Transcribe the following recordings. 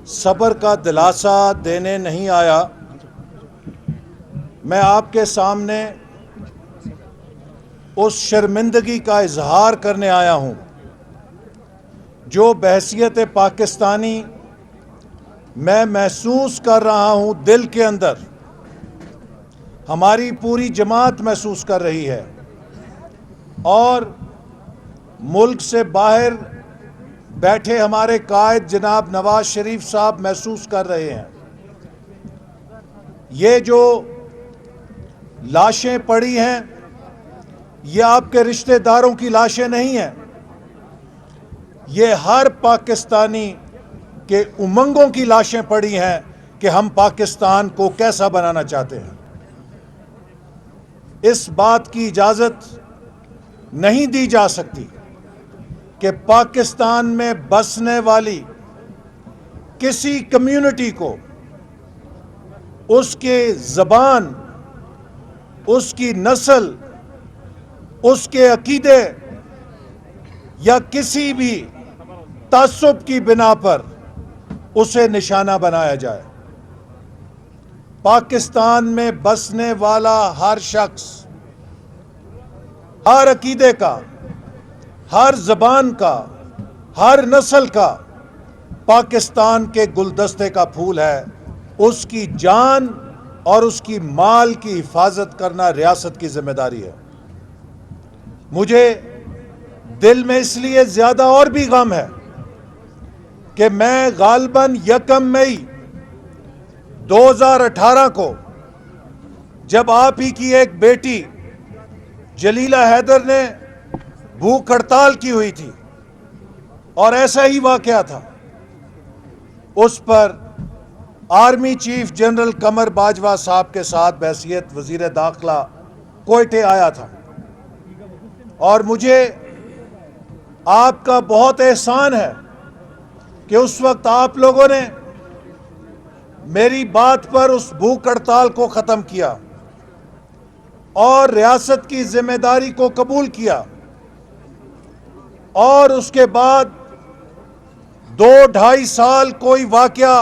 صبر کا دلاسا دینے نہیں آیا، میں آپ کے سامنے اس شرمندگی کا اظہار کرنے آیا ہوں جو بحیثیت پاکستانی میں محسوس کر رہا ہوں، دل کے اندر ہماری پوری جماعت محسوس کر رہی ہے اور ملک سے باہر بیٹھے ہمارے قائد جناب نواز شریف صاحب محسوس کر رہے ہیں۔ یہ جو لاشیں پڑی ہیں یہ آپ کے رشتہ داروں کی لاشیں نہیں ہیں، یہ ہر پاکستانی کے امنگوں کی لاشیں پڑی ہیں کہ ہم پاکستان کو کیسا بنانا چاہتے ہیں۔ اس بات کی اجازت نہیں دی جا سکتی کہ پاکستان میں بسنے والی کسی کمیونٹی کو اس کے زبان، اس کی نسل، اس کے عقیدے یا کسی بھی تعصب کی بنا پر اسے نشانہ بنایا جائے۔ پاکستان میں بسنے والا ہر شخص، ہر عقیدے کا، ہر زبان کا، ہر نسل کا پاکستان کے گلدستے کا پھول ہے۔ اس کی جان اور اس کی مال کی حفاظت کرنا ریاست کی ذمہ داری ہے۔ مجھے دل میں اس لیے زیادہ اور بھی غم ہے کہ میں غالباً 1 مئی 2018 کو جب آپ ہی کی ایک بیٹی جلیلہ حیدر نے بھوک ہڑتال کی ہوئی تھی اور ایسا ہی واقعہ تھا، اس پر army chief general Qamar Bajwa صاحب کے ساتھ بحیثیت وزیر داخلہ کوئٹے آیا تھا اور مجھے آپ کا بہت احسان ہے کہ اس وقت آپ لوگوں نے میری بات پر اس بھوک ہڑتال کو ختم کیا اور ریاست کی ذمہ داری کو قبول کیا، اور اس کے بعد 2-2.5 سال کوئی واقعہ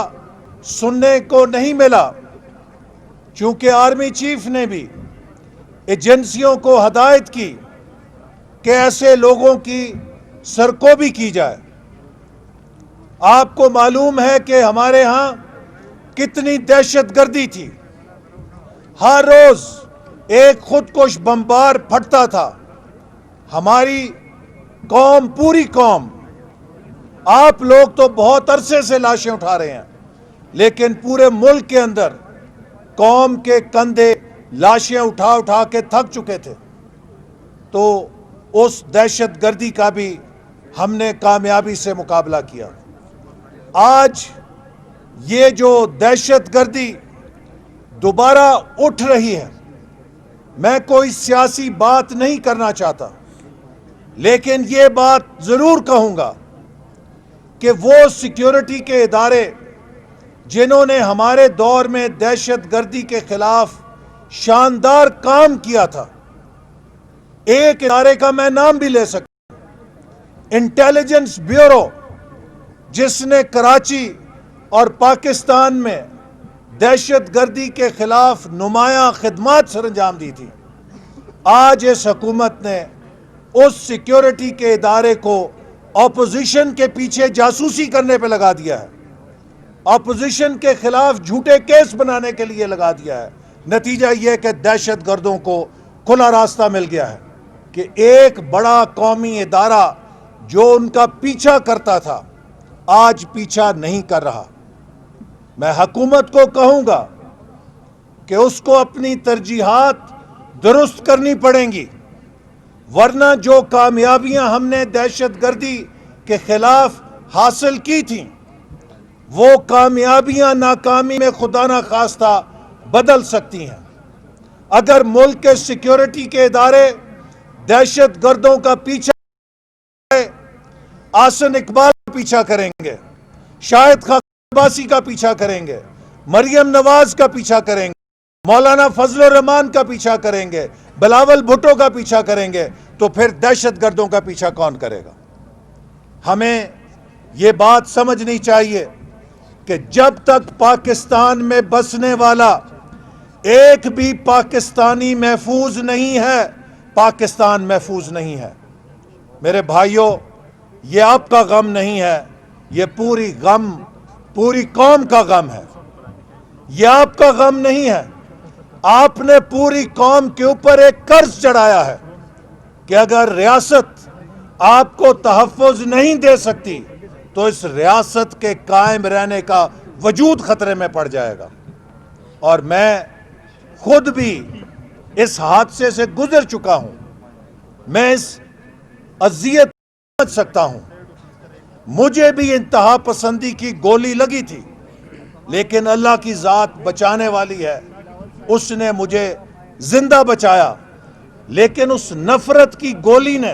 سننے کو نہیں ملا، چونکہ آرمی چیف نے بھی ایجنسیوں کو ہدایت کی کہ ایسے لوگوں کی سرکوبی کی جائے۔ آپ کو معلوم ہے کہ ہمارے ہاں کتنی دہشت گردی تھی، ہر روز ایک خودکش بمبار پھٹتا تھا۔ ہماری قوم، پوری قوم، آپ لوگ تو بہت عرصے سے لاشیں اٹھا رہے ہیں، لیکن پورے ملک کے اندر قوم کے کندھے لاشیں اٹھا اٹھا کے تھک چکے تھے، تو اس دہشت گردی کا بھی ہم نے کامیابی سے مقابلہ کیا۔ آج یہ جو دہشت گردی دوبارہ اٹھ رہی ہے، میں کوئی سیاسی بات نہیں کرنا چاہتا، لیکن یہ بات ضرور کہوں گا کہ وہ سیکیورٹی کے ادارے جنہوں نے ہمارے دور میں دہشت گردی کے خلاف شاندار کام کیا تھا، ایک ادارے کا میں نام بھی لے سکتا ہوں، انٹیلیجنس بیورو، جس نے کراچی اور پاکستان میں دہشت گردی کے خلاف نمایاں خدمات سر انجام دی تھی۔ آج اس حکومت نے اس سیکیورٹی کے ادارے کو اپوزیشن کے پیچھے جاسوسی کرنے پہ لگا دیا ہے، اپوزیشن کے خلاف جھوٹے کیس بنانے کے لیے لگا دیا ہے۔ نتیجہ یہ کہ دہشت گردوں کو کھلا راستہ مل گیا ہے کہ ایک بڑا قومی ادارہ جو ان کا پیچھا کرتا تھا آج پیچھا نہیں کر رہا۔ میں حکومت کو کہوں گا کہ اس کو اپنی ترجیحات درست کرنی پڑیں گی، ورنہ جو کامیابیاں ہم نے دہشت گردی کے خلاف حاصل کی تھیں وہ کامیابیاں ناکامی میں خدا نہ خواستہ بدل سکتی ہیں۔ اگر ملک کے سیکیورٹی کے ادارے دہشت گردوں کا پیچھا آسن اقبال کا پیچھا کریں گے، شاہد خاکر عباسی کا پیچھا کریں گے، مریم نواز کا پیچھا کریں گے، مولانا فضل الرحمان کا پیچھا کریں گے، بلاول بھٹو کا پیچھا کریں گے، تو پھر دہشت گردوں کا پیچھا کون کرے گا؟ ہمیں یہ بات سمجھنی چاہیے کہ جب تک پاکستان میں بسنے والا ایک بھی پاکستانی محفوظ نہیں ہے، پاکستان محفوظ نہیں ہے۔ میرے بھائیوں، یہ آپ کا غم نہیں ہے، یہ پوری قوم کا غم ہے۔ یہ آپ کا غم نہیں ہے، آپ نے پوری قوم کے اوپر ایک قرض چڑھایا ہے کہ اگر ریاست آپ کو تحفظ نہیں دے سکتی تو اس ریاست کے قائم رہنے کا وجود خطرے میں پڑ جائے گا۔ اور میں خود بھی اس حادثے سے گزر چکا ہوں، میں اس اذیت کو سمجھ سکتا ہوں۔ مجھے بھی انتہا پسندی کی گولی لگی تھی، لیکن اللہ کی ذات بچانے والی ہے، اس نے مجھے زندہ بچایا۔ لیکن اس نفرت کی گولی نے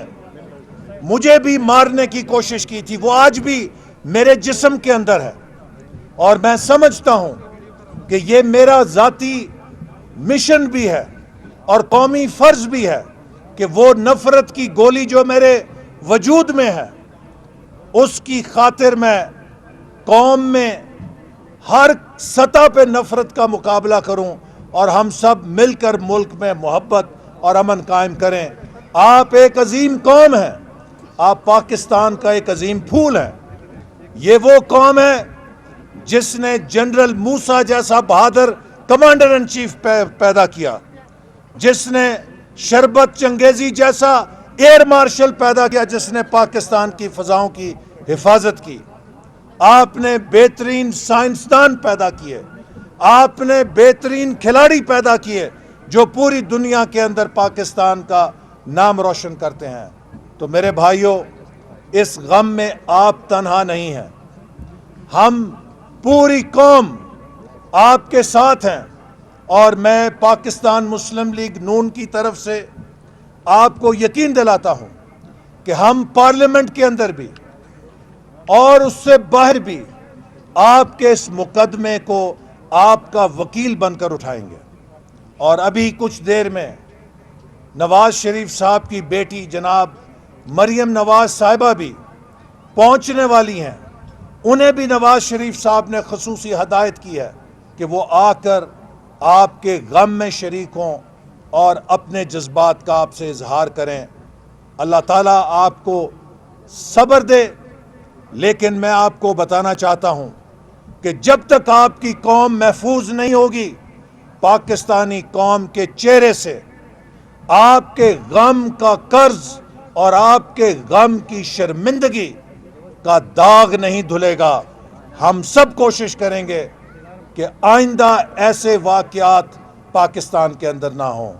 مجھے بھی مارنے کی کوشش کی تھی، وہ آج بھی میرے جسم کے اندر ہے۔ اور میں سمجھتا ہوں کہ یہ میرا ذاتی مشن بھی ہے اور قومی فرض بھی ہے کہ وہ نفرت کی گولی جو میرے وجود میں ہے، اس کی خاطر میں قوم میں ہر سطح پہ نفرت کا مقابلہ کروں اور ہم سب مل کر ملک میں محبت اور امن قائم کریں۔ آپ ایک عظیم قوم ہیں، آپ پاکستان کا ایک عظیم پھول ہیں۔ یہ وہ قوم ہے جس نے جنرل موسیٰ جیسا بہادر کمانڈر ان چیف پیدا کیا، جس نے شربت چنگیزی جیسا ایئر مارشل پیدا کیا، جس نے پاکستان کی فضاؤں کی حفاظت کی۔ آپ نے بہترین سائنسدان پیدا کیے، آپ نے بہترین کھلاڑی پیدا کیے جو پوری دنیا کے اندر پاکستان کا نام روشن کرتے ہیں۔ تو میرے بھائیوں، اس غم میں آپ تنہا نہیں ہیں، ہم پوری قوم آپ کے ساتھ ہیں۔ اور میں پاکستان مسلم لیگ نون کی طرف سے آپ کو یقین دلاتا ہوں کہ ہم پارلیمنٹ کے اندر بھی اور اس سے باہر بھی آپ کے اس مقدمے کو آپ کا وکیل بن کر اٹھائیں گے۔ اور ابھی کچھ دیر میں نواز شریف صاحب کی بیٹی جناب مریم نواز صاحبہ بھی پہنچنے والی ہیں، انہیں بھی نواز شریف صاحب نے خصوصی ہدایت کی ہے کہ وہ آ کر آپ کے غم میں شریک ہوں اور اپنے جذبات کا آپ سے اظہار کریں۔ اللہ تعالیٰ آپ کو صبر دے، لیکن میں آپ کو بتانا چاہتا ہوں کہ جب تک آپ کی قوم محفوظ نہیں ہوگی، پاکستانی قوم کے چہرے سے آپ کے غم کا قرض اور آپ کے غم کی شرمندگی کا داغ نہیں دھلے گا۔ ہم سب کوشش کریں گے کہ آئندہ ایسے واقعات پاکستان کے اندر نہ ہوں۔